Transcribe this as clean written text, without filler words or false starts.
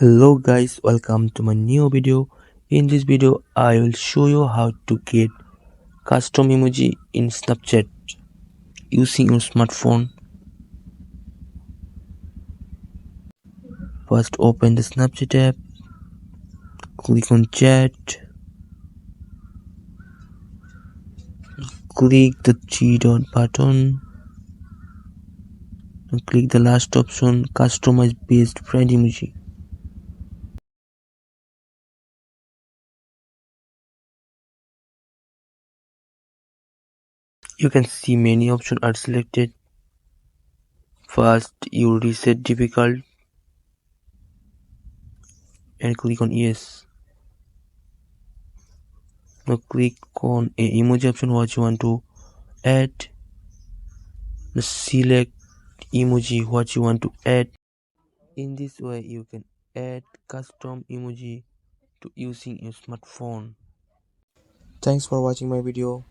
Hello guys, welcome to my new video. In this video I will show you how to get custom emoji in Snapchat using your smartphone. First open the Snapchat app, click on chat, click the three dot button and click the last option, customize based friend emoji. You can see many options are selected. First you reset difficult and click on yes. Now click on a emoji option what you want to add. Now select emoji what you want to add. In this way you can add custom emoji to using your smartphone. Thanks for watching my video.